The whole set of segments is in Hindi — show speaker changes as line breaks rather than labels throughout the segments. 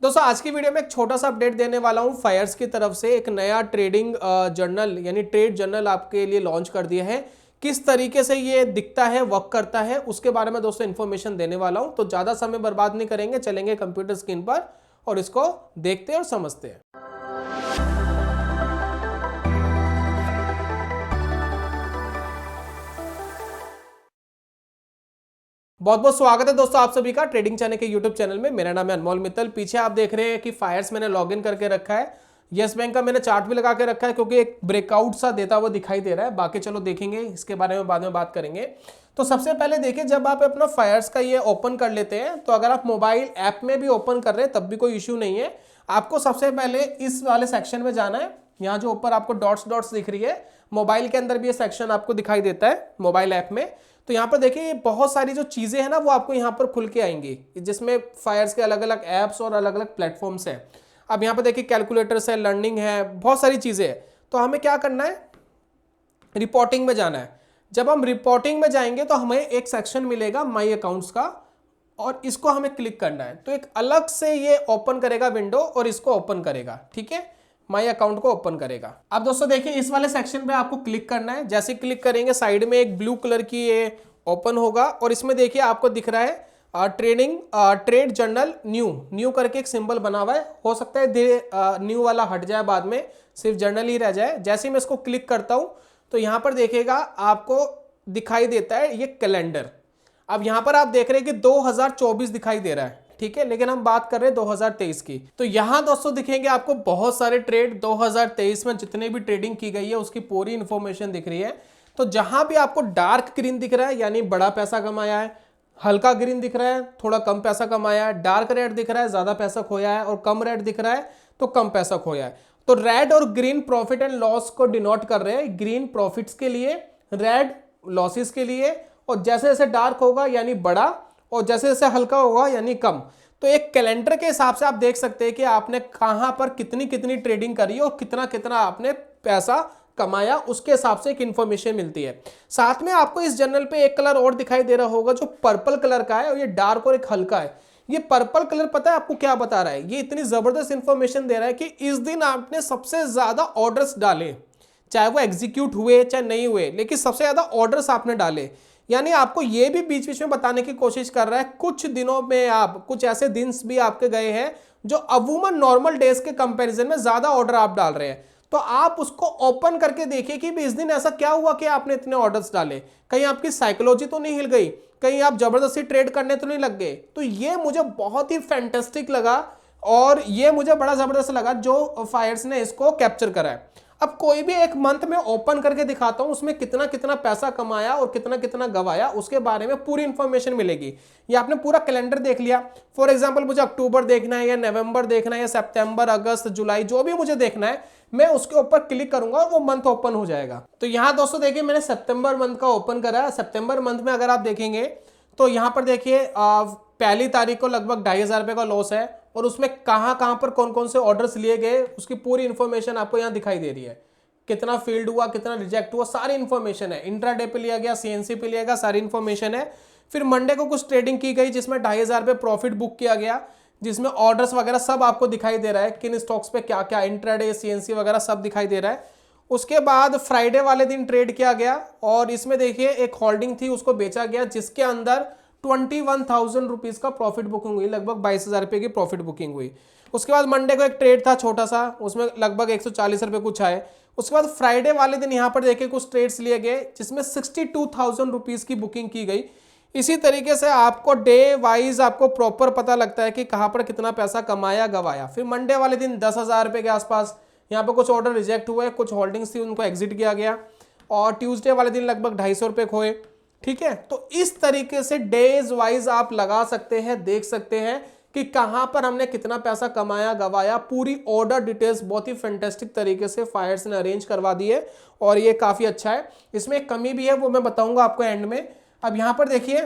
दोस्तों आज की वीडियो में एक छोटा सा अपडेट देने वाला हूं। फायर्स की तरफ से एक नया ट्रेडिंग जर्नल यानी ट्रेड जर्नल आपके लिए लॉन्च कर दिया है। किस तरीके से ये दिखता है, वर्क करता है, उसके बारे में दोस्तों इन्फॉर्मेशन देने वाला हूं। तो ज़्यादा समय बर्बाद नहीं करेंगे, चलेंगे कंप्यूटर स्क्रीन पर और इसको देखते हैं और समझते हैं। बहुत बहुत स्वागत है दोस्तों आप सभी का ट्रेडिंग चैनल के यूट्यूब चैनल में। मेरा नाम है अनमोल मित्तल। पीछे आप देख रहे हैं कि फायर्स मैंने लॉगिन करके रखा है। यस बैंक का मैंने चार्ट भी लगा के रखा है क्योंकि एक ब्रेकआउट सा देता हुआ दिखाई दे रहा है। बाकी चलो देखेंगे, इसके बारे में बाद में बात करेंगे। तो सबसे पहले देखिए, जब आप अपना फायर्स का ये ओपन कर लेते हैं तो अगर आप मोबाइल ऐप में भी ओपन कर रहे हैं तब भी कोई इश्यू नहीं है। आपको सबसे पहले इस वाले सेक्शन में जाना है। यहाँ जो ऊपर आपको डॉट्स डॉट्स दिख रही है, मोबाइल के अंदर भी ये सेक्शन आपको दिखाई देता है मोबाइल ऐप में। तो यहाँ पर देखिए बहुत सारी जो चीज़ें हैं ना वो आपको यहाँ पर खुल के आएंगी, जिसमें फायर्स के अलग अलग ऐप्स और अलग अलग प्लेटफॉर्म्स हैं। अब यहाँ पर देखिए कैलकुलेटर्स है, लर्निंग है, बहुत सारी चीज़ें हैं। तो हमें क्या करना है, रिपोर्टिंग में जाना है। जब हम रिपोर्टिंग में जाएंगे तो हमें एक सेक्शन मिलेगा माई अकाउंट्स का, और इसको हमें क्लिक करना है। तो एक अलग से ये ओपन करेगा विंडो और इसको ओपन करेगा, ठीक है, माई अकाउंट को ओपन करेगा। अब दोस्तों देखिए इस वाले सेक्शन पे आपको क्लिक करना है। जैसे क्लिक करेंगे साइड में एक ब्लू कलर की ये ओपन होगा और इसमें देखिए आपको दिख रहा है ट्रेड जर्नल न्यू करके एक सिंबल बना हुआ है। हो सकता है न्यू वाला हट जाए, बाद में सिर्फ जर्नल ही रह जाए। जैसे ही मैं इसको क्लिक करता हूं तो यहां पर देखिएगा आपको दिखाई देता है ये कैलेंडर। अब यहां पर आप देख रहे हैं कि 2024 दिखाई दे रहा है, ठीक है, लेकिन हम बात कर रहे हैं 2023 की। तो यहां दोस्तों दिखेंगे आपको बहुत सारे ट्रेड 2023 में जितने भी ट्रेडिंग की गई है उसकी पूरी इंफॉर्मेशन दिख रही है। तो जहां भी आपको डार्क ग्रीन दिख रहा है यानी बड़ा पैसा कमाया है, हल्का ग्रीन दिख रहा है थोड़ा कम पैसा कमाया है, डार्क रेड दिख रहा है ज्यादा पैसा खोया है, और कम रेड दिख रहा है तो कम पैसा खोया है। तो रेड और ग्रीन प्रॉफिट एंड लॉस को डिनोट कर रहे हैं। ग्रीन प्रॉफिट्स के लिए, रेड लॉसेस के लिए, और जैसे जैसे डार्क होगा यानी बड़ा और जैसे जैसे हल्का होगा यानी कम। तो एक कैलेंडर के हिसाब से आप देख सकते हैं कि आपने कहां पर कितनी कितनी ट्रेडिंग करी और कितना कितना आपने पैसा कमाया, उसके हिसाब से एक इंफॉर्मेशन मिलती है। साथ में आपको इस जर्नल पे एक कलर और दिखाई दे रहा होगा जो पर्पल कलर का है, और ये डार्क और एक हल्का है। ये पर्पल कलर पता है आपको क्या बता रहा है? ये इतनी जबरदस्त इंफॉर्मेशन दे रहा है कि इस दिन आपने सबसे ज्यादा ऑर्डर्स डाले, चाहे वो एग्जीक्यूट हुए चाहे नहीं हुए, लेकिन सबसे ज्यादा ऑर्डर्स आपने डाले। यानी आपको ये भी बीच बीच में बताने की कोशिश कर रहा है कुछ दिनों में आप, कुछ ऐसे दिन भी आपके गए हैं जो अमूमन नॉर्मल डेज के कंपैरिजन में ज्यादा ऑर्डर आप डाल रहे हैं। तो आप उसको ओपन करके देखिए कि भी इस दिन ऐसा क्या हुआ कि आपने इतने ऑर्डर्स डाले। कहीं आपकी साइकोलॉजी तो नहीं हिल गई, कहीं आप जबरदस्ती ट्रेड करने तो नहीं लग गए। तो ये मुझे बहुत ही फैंटास्टिक लगा और ये मुझे बड़ा जबरदस्त लगा जो फायर्स ने इसको कैप्चर करा है। अब कोई भी एक मंथ में ओपन करके दिखाता हूं उसमें कितना कितना पैसा कमाया और कितना कितना गवाया, उसके बारे में पूरी इंफॉर्मेशन मिलेगी। ये आपने पूरा कैलेंडर देख लिया। फॉर एग्जांपल मुझे अक्टूबर देखना है या नवंबर देखना है या सितंबर, अगस्त, जुलाई, जो भी मुझे देखना है मैं उसके ऊपर क्लिक करूंगा और वो मंथ ओपन हो जाएगा। तो यहां दोस्तों देखिए मैंने सितंबर मंथ का ओपन करा है। सितंबर मंथ में अगर आप देखेंगे तो यहां पर देखिए पहली तारीख को लगभग 2500 रुपए का लॉस है, और उसमें कहां कहां पर कौन कौन से ऑर्डर्स लिए गए उसकी पूरी इंफॉर्मेशन आपको यहां दिखाई दे रही है। कितना फील्ड हुआ, कितना रिजेक्ट हुआ, सारी इंफॉर्मेशन है। इंट्राडे पे लिया गया, सीएनसी पे लिया गया, सारी इंफॉर्मेशन है। फिर मंडे को कुछ ट्रेडिंग की गई जिसमें 2500 रुपए प्रॉफिट बुक किया गया, जिसमें ऑर्डर्स वगैरह सब आपको दिखाई दे रहा है, किन स्टॉक्स पे क्या क्या, इंट्राडे, सीएनसी वगैरह सब दिखाई दे रहा है। उसके बाद फ्राइडे वाले दिन ट्रेड किया गया और इसमें देखिए एक होल्डिंग थी उसको बेचा गया जिसके अंदर 21,000 रुपीज का प्रॉफिट बुकिंग हुई, लगभग 22,000 रुपए की प्रॉफिट बुकिंग हुई। उसके बाद मंडे को एक ट्रेड था छोटा सा, उसमें लगभग 140 रुपए कुछ आए। उसके बाद फ्राइडे वाले दिन यहाँ पर देखिए कुछ ट्रेड्स लिए गए जिसमें 62,000 रुपीज की बुकिंग की गई। इसी तरीके से आपको डे वाइज आपको प्रॉपर पता लगता है कि कहाँ पर कितना पैसा कमाया गवाया। फिर मंडे वाले दिन 10,000 रुपए के आसपास यहाँ पर कुछ ऑर्डर रिजेक्ट हुए, कुछ होल्डिंग्स थी उनको एग्जिट किया गया, और ट्यूसडे वाले दिन लगभग 250 रुपए खोए, ठीक है। तो इस तरीके से डेज वाइज आप लगा सकते हैं, देख सकते हैं कि कहां पर हमने कितना पैसा कमाया गवाया। पूरी ऑर्डर डिटेल्स बहुत ही फैंटास्टिक तरीके से फायर्स ने अरेंज करवा दी है और ये काफी अच्छा है। इसमें एक कमी भी है वो मैं बताऊंगा आपको एंड में। अब यहां पर देखिए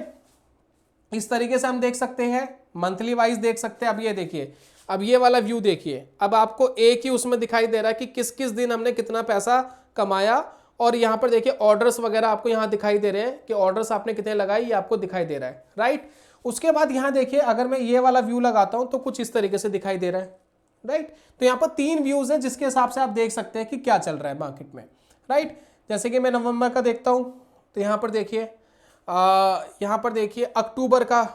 इस तरीके से हम देख सकते हैं, मंथली वाइज देख सकते हैं। अब ये देखिए, अब ये वाला व्यू देखिए, अब आपको एक ही उसमें दिखाई दे रहा है कि किस किस दिन हमने कितना पैसा कमाया, और यहाँ पर देखिए ऑर्डर्स वगैरह आपको यहाँ दिखाई दे रहे हैं कि ऑर्डर्स आपने कितने लगाए, ये आपको दिखाई दे रहा है, राइट। उसके बाद यहाँ देखिए अगर मैं ये वाला व्यू लगाता हूँ तो कुछ इस तरीके से दिखाई दे रहा है, राइट। तो यहाँ पर 3 व्यूज हैं जिसके हिसाब से आप देख सकते हैं कि क्या चल रहा है मार्केट में, राइट। जैसे कि मैं नवंबर का देखता हूँ तो यहाँ पर देखिए अक्टूबर का,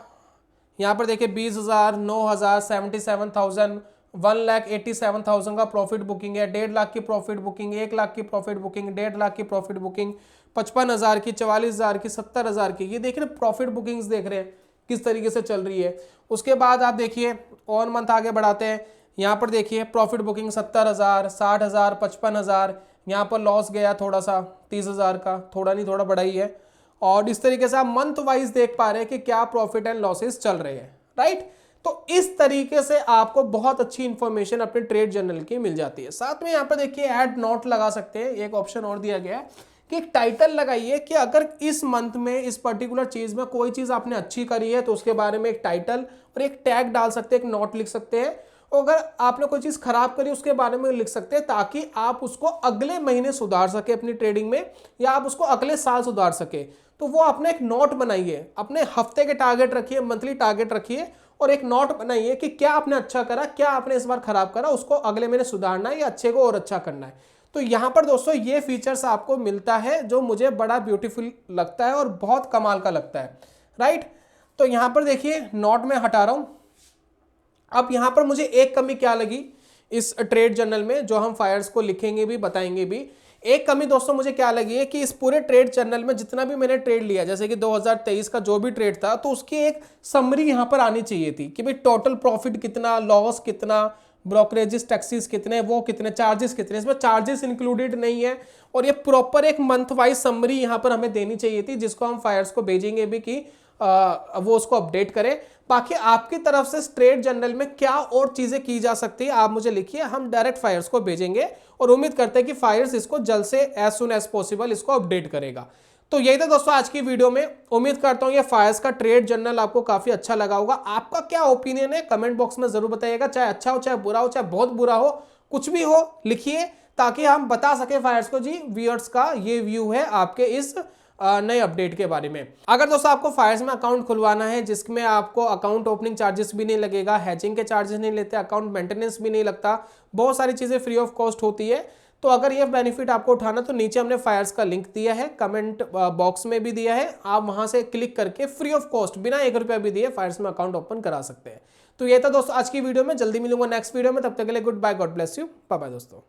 यहाँ पर देखिए 20,000, 9,000, 77,000, 1,87,000 का प्रॉफिट बुकिंग है, 1.5 लाख की प्रॉफिट बुकिंग, 1 लाख की प्रॉफिट बुकिंग, 1.5 लाख की प्रॉफिट बुकिंग, 55,000 की, 44,000 की, 70,000 की। ये देख रहे प्रॉफिट बुकिंग्स देख रहे हैं किस तरीके से चल रही है। उसके बाद आप देखिए ऑन मंथ आगे बढ़ाते हैं, यहाँ पर देखिए प्रॉफिट बुकिंग 70,000, 60,000, 55,000, यहाँ पर लॉस गया थोड़ा सा 30,000 का, थोड़ा नहीं थोड़ा बड़ा ही है। और इस तरीके से आप मंथ वाइज देख पा रहे हैं कि क्या प्रॉफिट एंड लॉसेस चल रहे हैं, राइट। तो इस तरीके से आपको बहुत अच्छी इंफॉर्मेशन अपने ट्रेड जर्नल की मिल जाती है। साथ में यहाँ पर देखिए ऐड नोट लगा सकते हैं, एक ऑप्शन और दिया गया है कि एक टाइटल लगाइए कि अगर इस मंथ में इस पर्टिकुलर चीज में कोई चीज आपने अच्छी करी है तो उसके बारे में एक टाइटल और एक टैग डाल सकते हैं, एक नोट लिख सकते हैं। और अगर आपने कोई चीज खराब करी उसके बारे में लिख सकते हैं ताकि आप उसको अगले महीने सुधार सके अपनी ट्रेडिंग में, या आप उसको अगले साल सुधार सके। तो वो अपने एक नोट बनाइए, अपने हफ्ते के टारगेट रखिए, मंथली टारगेट रखिए और एक नोट बनाइए कि क्या आपने अच्छा करा, क्या आपने इस बार खराब करा, उसको अगले महीने सुधारना है या अच्छे को और अच्छा करना है। तो यहां पर दोस्तों ये फीचर्स आपको मिलता है जो मुझे बड़ा ब्यूटीफुल लगता है और बहुत कमाल का लगता है, राइट। तो यहां पर देखिए नोट में हटा रहा हूं। अब यहां पर मुझे एक कमी क्या लगी इस ट्रेड जर्नल में, जो हम फायर्स को लिखेंगे भी बताएंगे भी। एक कमी दोस्तों मुझे क्या लगी है कि इस पूरे ट्रेड जर्नल में जितना भी मैंने ट्रेड लिया, जैसे कि 2023 का जो भी ट्रेड था, तो उसकी एक समरी यहां पर आनी चाहिए थी कि भाई टोटल प्रॉफिट कितना, लॉस कितना, ब्रोकरेजेस टैक्सेस कितने, वो कितने, चार्जेस कितने। इसमें चार्जेस इंक्लूडेड नहीं है और ये प्रॉपर एक मंथ वाइज समरी यहां पर हमें देनी चाहिए थी, जिसको हम फायर्स को भेजेंगे भी कि वो उसको अपडेट करें। बाकी आपकी तरफ से ट्रेड जर्नल में क्या और चीजें की जा सकती है आप मुझे लिखिए, हम डायरेक्ट फायर्स को भेजेंगे और उम्मीद करते हैं कि फायर्स इसको जल्द से एज सुन एज पॉसिबल इसको अपडेट करेगा। तो यही था दोस्तों आज की वीडियो में। उम्मीद करता हूं ये फायर्स का ट्रेड जर्नल आपको काफी अच्छा लगा होगा। आपका क्या ओपिनियन है कमेंट बॉक्स में जरूर बताइएगा, चाहे अच्छा हो, चाहे बुरा हो, चाहे बहुत बुरा हो, कुछ भी हो लिखिए ताकि हम बता सके फायर्स को जी व्यूअर्स का ये व्यू है आपके इस नए अपडेट के बारे में। अगर दोस्तों आपको फायर्स में अकाउंट खुलवाना है जिसमें आपको अकाउंट ओपनिंग चार्जेस भी नहीं लगेगा, हैचिंग के चार्जेस नहीं लेते, अकाउंट मेंटेनेंस भी नहीं लगता, बहुत सारी चीजें फ्री ऑफ कॉस्ट होती है, तो अगर ये बेनिफिट आपको उठाना तो नीचे हमने फायर्स का लिंक दिया है, कमेंट बॉक्स में भी दिया है, आप वहां से क्लिक करके फ्री ऑफ कॉस्ट बिना 1 रुपया भी दिए फायर्स में अकाउंट ओपन करा सकते हैं। तो ये था दोस्तों आज की वीडियो में, जल्दी मिलूंगा नेक्स्ट वीडियो में, तब तक के लिए good bye, God bless you, bye bye दोस्तों।